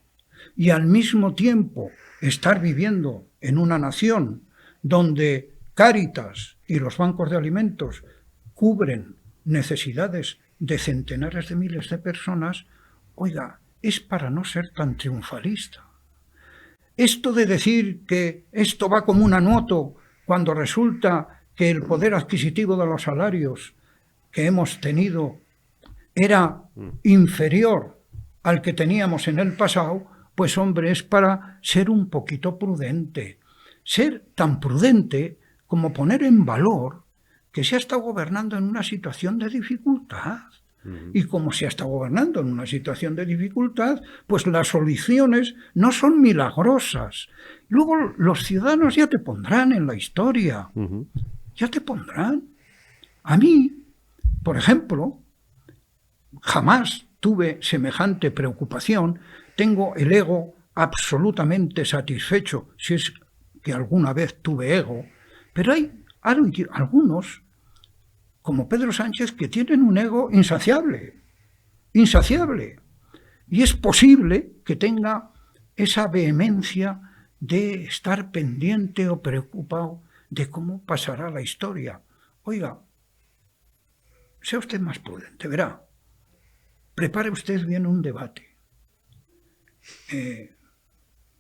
y al mismo tiempo estar viviendo en una nación donde Cáritas y los bancos de alimentos cubren necesidades de centenares de miles de personas, oiga, es para no ser tan triunfalista. Esto de decir que esto va como una moto cuando resulta que el poder adquisitivo de los salarios que hemos tenido era inferior al que teníamos en el pasado, pues hombre, es para ser un poquito prudente. Ser tan prudente como poner en valor que se ha estado gobernando en una situación de dificultad. Y como se ha estado gobernando en una situación de dificultad, pues las soluciones no son milagrosas. Luego los ciudadanos ya te pondrán en la historia. Ya te pondrán. A mí, por ejemplo, jamás tuve semejante preocupación. Tengo el ego absolutamente satisfecho, si es que alguna vez tuve ego, pero hay algunos, como Pedro Sánchez, que tienen un ego insaciable, y es posible que tenga esa vehemencia de estar pendiente o preocupado de cómo pasará la historia. Oiga, sea usted más prudente, verá, prepare usted bien un debate.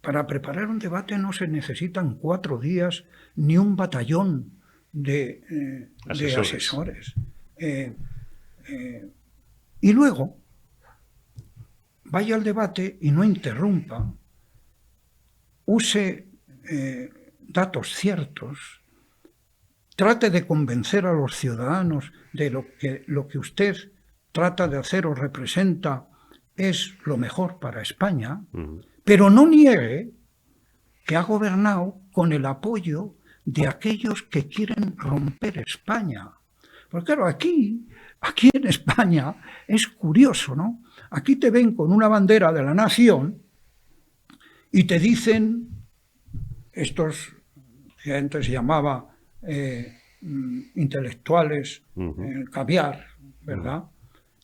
Para preparar un debate no se necesitan 4 días ni un batallón de asesores. Y luego vaya al debate y no interrumpa, use datos ciertos, trate de convencer a los ciudadanos de lo que usted trata de hacer o representa es lo mejor para España, pero no niegue que ha gobernado con el apoyo de aquellos que quieren romper España. Porque claro, aquí en España es curioso, ¿no? Aquí te ven con una bandera de la nación y te dicen, estos que antes se llamaba intelectuales, caviar, ¿verdad?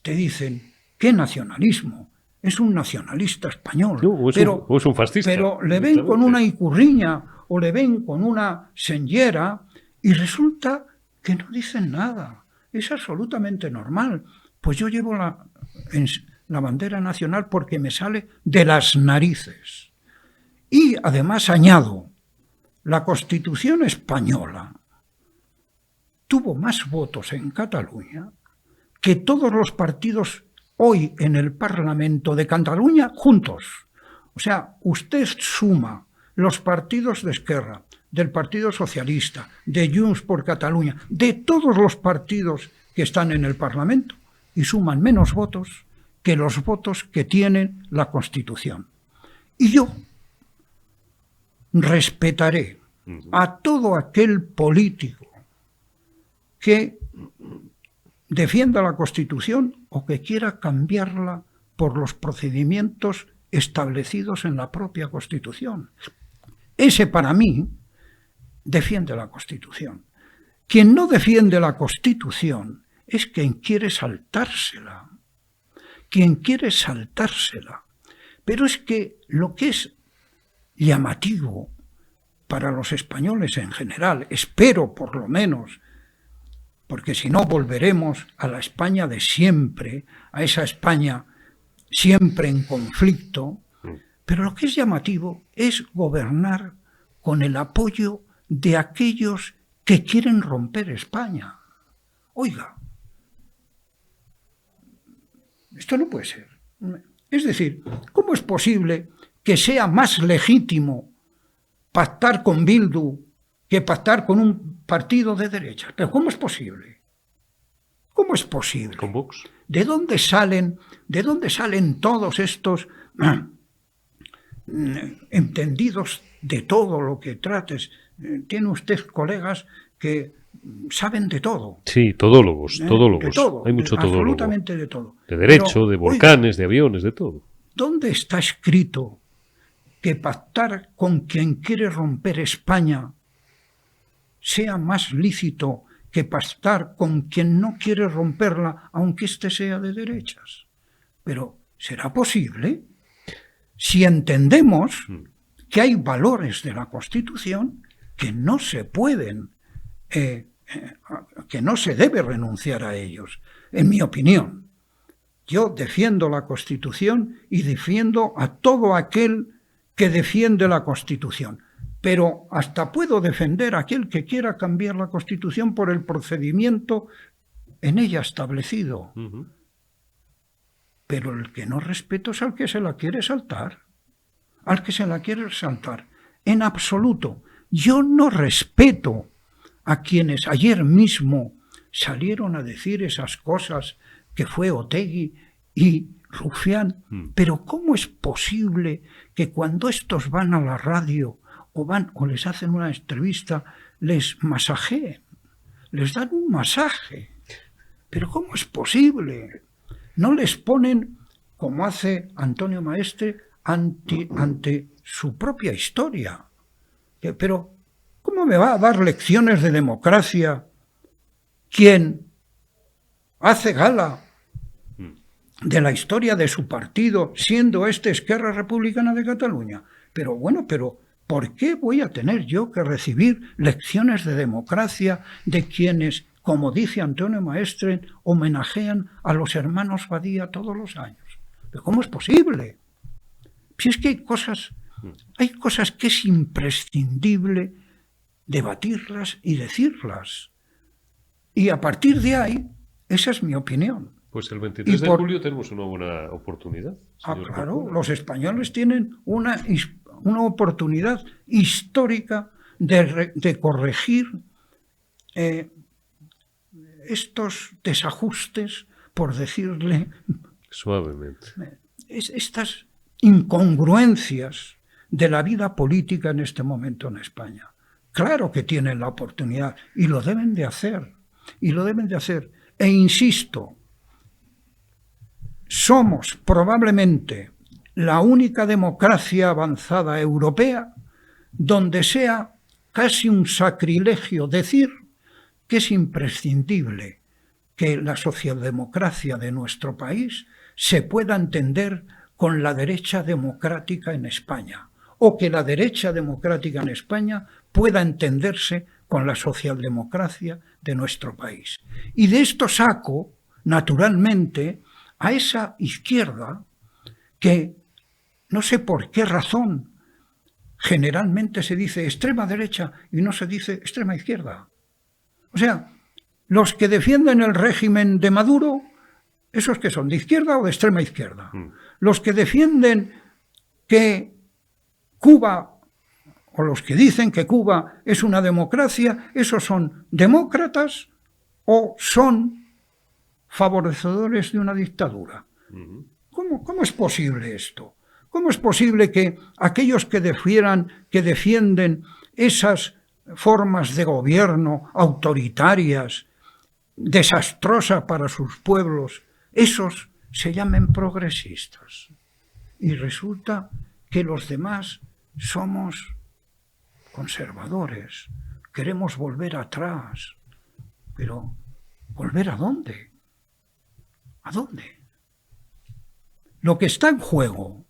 Te dicen, ¿qué nacionalismo? Es un nacionalista español. No, o es un fascista. Pero le ven con una icurriña o le ven con una senyera y resulta que no dicen nada. Es absolutamente normal. Pues yo llevo la bandera nacional porque me sale de las narices. Y además añado, la Constitución española tuvo más votos en Cataluña que todos los partidos hoy en el Parlamento de Cataluña juntos. O sea, usted suma los partidos de Esquerra, del Partido Socialista, de Junts por Cataluña, de todos los partidos que están en el Parlamento y suman menos votos que los votos que tiene la Constitución. Y yo respetaré a todo aquel político que defienda la Constitución o que quiera cambiarla por los procedimientos establecidos en la propia Constitución. Ese, para mí, defiende la Constitución. Quien no defiende la Constitución es quien quiere saltársela. Quien quiere saltársela. Pero es que lo que es llamativo para los españoles en general, espero por lo menos, porque si no volveremos a la España de siempre, a esa España siempre en conflicto, pero lo que es llamativo es gobernar con el apoyo de aquellos que quieren romper España. Oiga, esto no puede ser. Es decir, ¿cómo es posible que sea más legítimo pactar con Bildu que pactar con un partido de derecha? ¿Pero cómo es posible? ¿Cómo es posible? ¿Con Vox? ¿De dónde salen todos estos entendidos de todo lo que trates? Tiene usted colegas que saben de todo. Sí, todólogos. De todo, hay mucho todólogo. Absolutamente de todo. De derecho, pero, de volcanes, oiga, de aviones, de todo. ¿Dónde está escrito que pactar con quien quiere romper España sea más lícito que pactar con quien no quiere romperla, aunque éste sea de derechas? Pero, ¿será posible? Si entendemos que hay valores de la Constitución que no se pueden, que no se debe renunciar a ellos, en mi opinión. Yo defiendo la Constitución y defiendo a todo aquel que defiende la Constitución. Pero hasta puedo defender a aquel que quiera cambiar la Constitución por el procedimiento en ella establecido. Pero el que no respeto es al que se la quiere saltar. Al que se la quiere saltar. En absoluto. Yo no respeto a quienes ayer mismo salieron a decir esas cosas que fue Otegi y Rufián. Pero ¿cómo es posible que cuando estos van a la radio o les hacen una entrevista, les masajeen, les dan un masaje? ¿Pero cómo es posible? No les ponen, como hace Antonio Maestre, ante su propia historia. Pero, ¿cómo me va a dar lecciones de democracia quien hace gala de la historia de su partido, siendo Esquerra Republicana de Cataluña? Pero bueno, ¿por qué voy a tener yo que recibir lecciones de democracia de quienes, como dice Antonio Maestre, homenajean a los hermanos Badía todos los años? ¿Pero cómo es posible? Si es que hay cosas que es imprescindible debatirlas y decirlas. Y a partir de ahí, esa es mi opinión. Pues el 23 de julio tenemos una buena oportunidad. Claro, Corcuera. Los españoles tienen una oportunidad histórica de corregir estos desajustes, por decirle suavemente, estas incongruencias de la vida política en este momento en España. Claro que tienen la oportunidad y lo deben de hacer. y lo deben de hacer. E insisto, somos probablemente la única democracia avanzada europea donde sea casi un sacrilegio decir que es imprescindible que la socialdemocracia de nuestro país se pueda entender con la derecha democrática en España, o que la derecha democrática en España pueda entenderse con la socialdemocracia de nuestro país. Y de esto saco, naturalmente, a esa izquierda que, no sé por qué razón, generalmente se dice extrema derecha y no se dice extrema izquierda. O sea, los que defienden el régimen de Maduro, ¿esos que son, de izquierda o de extrema izquierda? Los que defienden que Cuba, o los que dicen que Cuba es una democracia, ¿esos son demócratas o son favorecedores de una dictadura? ¿Cómo es posible esto? ¿Cómo es posible que aquellos que defienden esas formas de gobierno autoritarias, desastrosas para sus pueblos, esos se llamen progresistas? Y resulta que los demás somos conservadores, queremos volver atrás. Pero, ¿volver a dónde? ¿A dónde? Lo que está en juego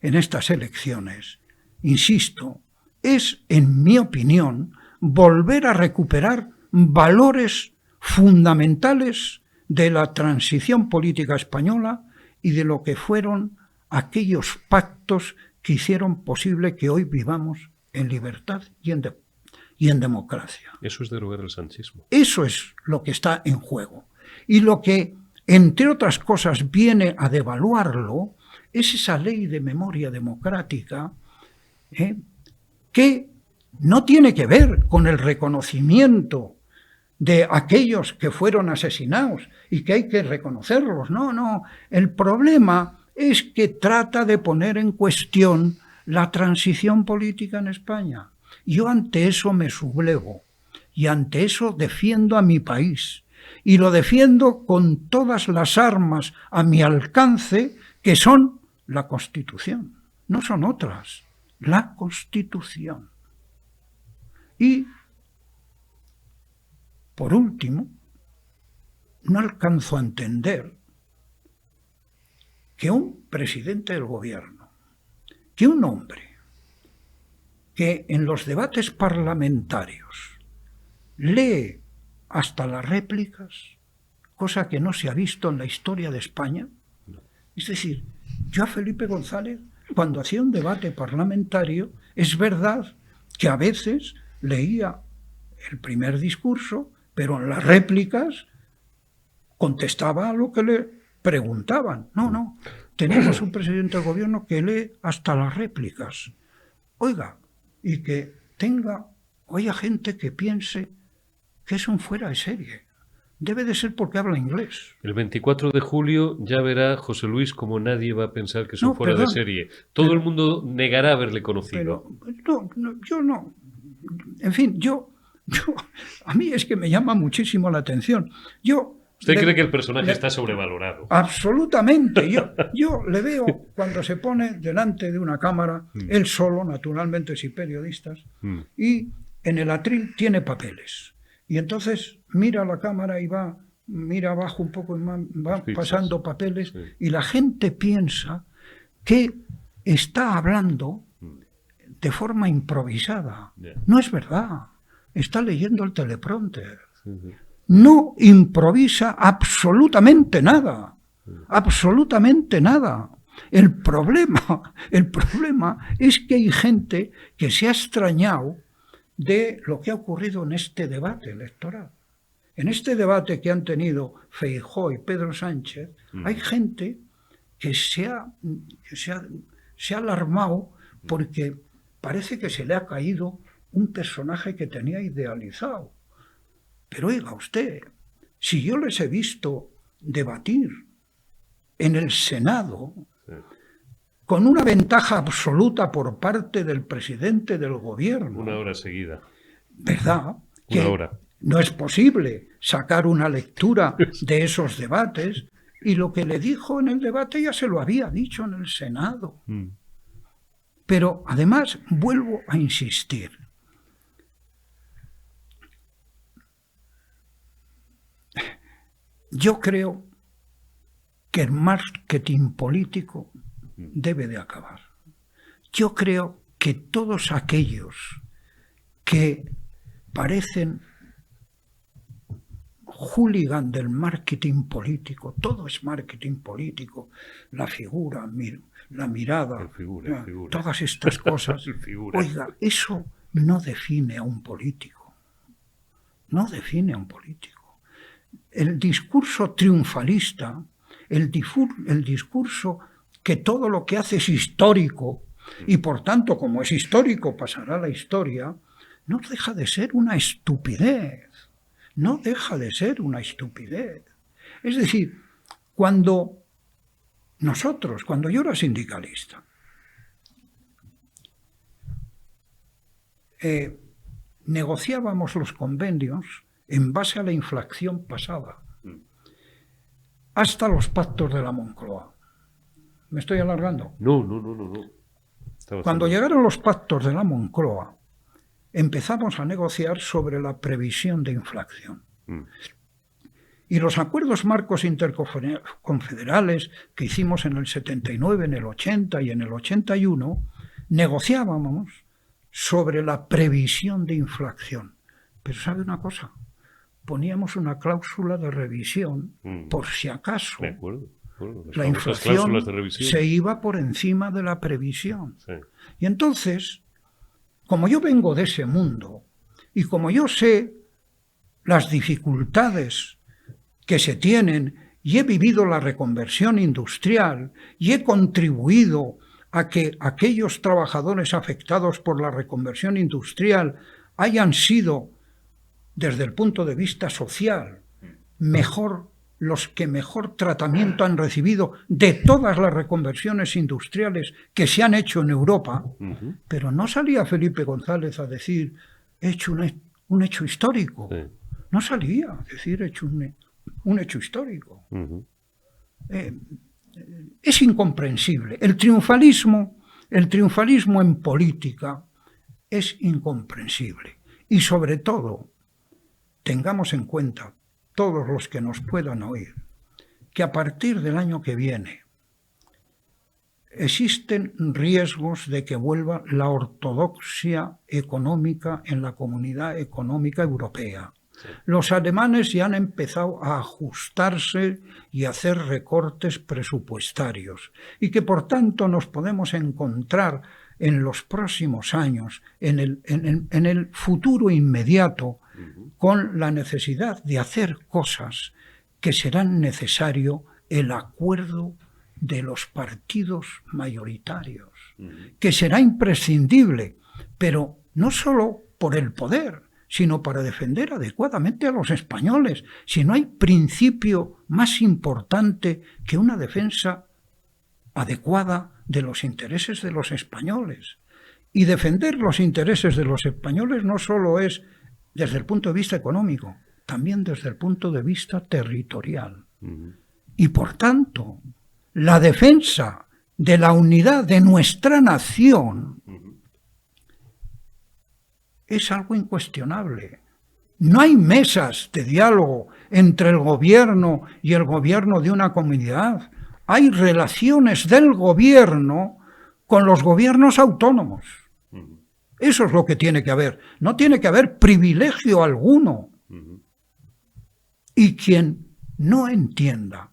en estas elecciones, insisto, es, en mi opinión, volver a recuperar valores fundamentales de la transición política española y de lo que fueron aquellos pactos que hicieron posible que hoy vivamos en libertad y en democracia. Eso es derogar el sanchismo. Eso es lo que está en juego. Y lo que, entre otras cosas, viene a devaluarlo es esa ley de memoria democrática que no tiene que ver con el reconocimiento de aquellos que fueron asesinados y que hay que reconocerlos. No. El problema es que trata de poner en cuestión la transición política en España. Yo ante eso me sublevo y ante eso defiendo a mi país. Y lo defiendo con todas las armas a mi alcance, que son la Constitución. No son otras. La Constitución. Y, por último, no alcanzo a entender que un presidente del gobierno, que un hombre que en los debates parlamentarios lee hasta las réplicas, cosa que no se ha visto en la historia de España. Es decir, yo a Felipe González, cuando hacía un debate parlamentario, es verdad que a veces leía el primer discurso, pero en las réplicas contestaba a lo que le preguntaban. No. Tenemos un presidente del gobierno que lee hasta las réplicas. Oiga, y que haya gente que piense que es un fuera de serie. Debe de ser porque habla inglés. El 24 de julio ya verá José Luis como nadie va a pensar que es un fuera de serie. Todo el mundo negará haberle conocido. Pero yo no. En fin, a mí es que me llama muchísimo la atención. ¿Usted cree que el personaje está sobrevalorado? Absolutamente. Yo le veo cuando se pone delante de una cámara, él solo, naturalmente, sin periodistas, y en el atril tiene papeles. Y entonces mira la cámara y mira abajo un poco, va pasando papeles, y la gente piensa que está hablando de forma improvisada. No es verdad. Está leyendo el teleprompter. No improvisa absolutamente nada. Absolutamente nada. El problema es que hay gente que se ha extrañado de lo que ha ocurrido en este debate electoral. En este debate que han tenido Feijóo y Pedro Sánchez, hay gente que se ha alarmado porque parece que se le ha caído un personaje que tenía idealizado. Pero oiga usted, si yo les he visto debatir en el Senado con una ventaja absoluta por parte del presidente del gobierno. 1 hora seguida. ¿Verdad? Una hora. No es posible sacar una lectura de esos debates, y lo que le dijo en el debate ya se lo había dicho en el Senado. Pero además vuelvo a insistir. Yo creo que el marketing político debe de acabar. Yo creo que todos aquellos que parecen hooligan del marketing político, todo es marketing político, la figura, la mirada, el figura. Todas estas cosas. Oiga, eso no define a un político. No define a un político. El discurso triunfalista, el discurso que todo lo que hace es histórico, y por tanto, como es histórico, pasará a la historia, no deja de ser una estupidez. No deja de ser una estupidez. Es decir, cuando yo era sindicalista, negociábamos los convenios en base a la inflación pasada, hasta los pactos de la Moncloa. ¿Me estoy alargando? No. Cuando llegaron los pactos de la Moncloa, empezamos a negociar sobre la previsión de inflación. Y los acuerdos marcos interconfederales que hicimos en el 79, en el 80 y en el 81, negociábamos sobre la previsión de inflación. Pero ¿sabe una cosa? Poníamos una cláusula de revisión por si acaso la inflación se iba por encima de la previsión. Sí. Y entonces, como yo vengo de ese mundo y como yo sé las dificultades que se tienen y he vivido la reconversión industrial y he contribuido a que aquellos trabajadores afectados por la reconversión industrial hayan sido, desde el punto de vista social, los que mejor tratamiento han recibido de todas las reconversiones industriales que se han hecho en Europa, pero no salía Felipe González a decir, he hecho un hecho histórico. Sí. No salía a decir, he hecho un hecho histórico. Es incomprensible. El triunfalismo en política es incomprensible. Y sobre todo, tengamos en cuenta, todos los que nos puedan oír, que a partir del año que viene existen riesgos de que vuelva la ortodoxia económica en la Comunidad Económica Europea. Sí. Los alemanes ya han empezado a ajustarse y a hacer recortes presupuestarios, y que por tanto nos podemos encontrar en los próximos años, en el futuro inmediato, con la necesidad de hacer cosas que serán necesario el acuerdo de los partidos mayoritarios, que será imprescindible, pero no solo por el poder, sino para defender adecuadamente a los españoles. Si no hay principio más importante que una defensa adecuada de los intereses de los españoles. Y defender los intereses de los españoles no solo es desde el punto de vista económico, también desde el punto de vista territorial. Y por tanto, la defensa de la unidad de nuestra nación es algo incuestionable. No hay mesas de diálogo entre el gobierno y el gobierno de una comunidad. Hay relaciones del gobierno con los gobiernos autónomos. Eso es lo que tiene que haber. No tiene que haber privilegio alguno. Y quien no entienda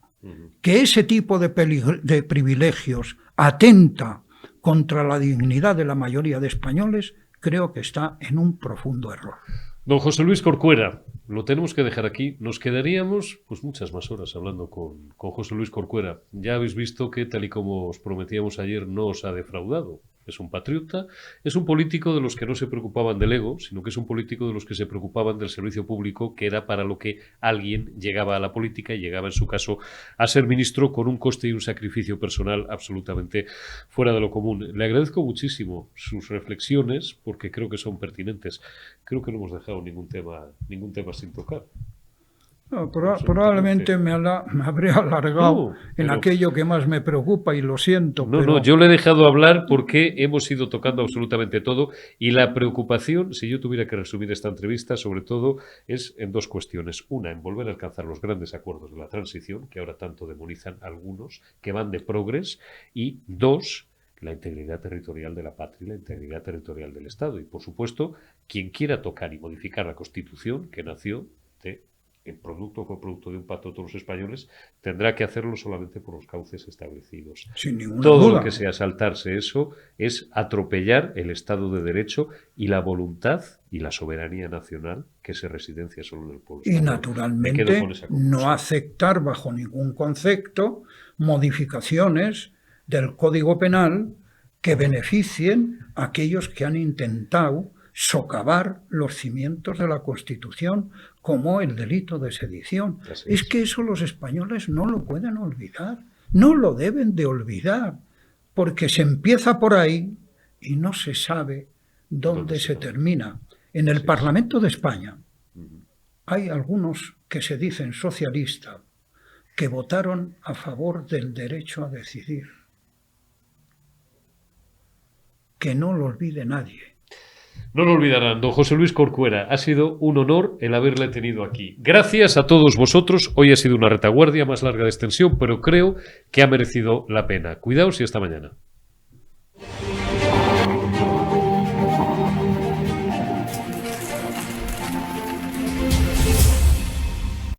que ese tipo de privilegios atenta contra la dignidad de la mayoría de españoles, creo que está en un profundo error. Don José Luis Corcuera, lo tenemos que dejar aquí. Nos quedaríamos pues muchas más horas hablando con José Luis Corcuera. Ya habéis visto que, tal y como os prometíamos ayer, no os ha defraudado. es un patriota, es un político de los que no se preocupaban del ego, sino que es un político de los que se preocupaban del servicio público, que era para lo que alguien llegaba a la política y llegaba, en su caso, a ser ministro con un coste y un sacrificio personal absolutamente fuera de lo común. Le agradezco muchísimo sus reflexiones porque creo que son pertinentes. Creo que no hemos dejado ningún tema sin tocar. No, probablemente me habré alargado en aquello que más me preocupa y lo siento. No, yo le he dejado hablar porque hemos ido tocando absolutamente todo y la preocupación, si yo tuviera que resumir esta entrevista, sobre todo es en dos cuestiones. Una, en volver a alcanzar los grandes acuerdos de la transición, que ahora tanto demonizan algunos, que van de progres, y dos, la integridad territorial de la patria y la integridad territorial del Estado. Y, por supuesto, quien quiera tocar y modificar la Constitución, que nació el producto o coproducto de un pacto de todos los españoles, tendrá que hacerlo solamente por los cauces establecidos. Sin ninguna Todo duda. lo que sea saltarse eso es atropellar el Estado de Derecho y la voluntad y la soberanía nacional que se residencia solo en el pueblo español. Y naturalmente no aceptar bajo ningún concepto modificaciones del Código Penal que beneficien a aquellos que han intentado socavar los cimientos de la Constitución, como el delito de sedición. Es que eso los españoles no lo pueden olvidar, no lo deben de olvidar, porque se empieza por ahí y no se sabe dónde se termina. En el Parlamento de España hay algunos que se dicen socialistas que votaron a favor del derecho a decidir. Que no lo olvide nadie. No lo olvidarán, don José Luis Corcuera. Ha sido un honor el haberle tenido aquí. Gracias a todos vosotros. Hoy ha sido una retaguardia más larga de extensión, pero creo que ha merecido la pena. Cuidaos y hasta mañana.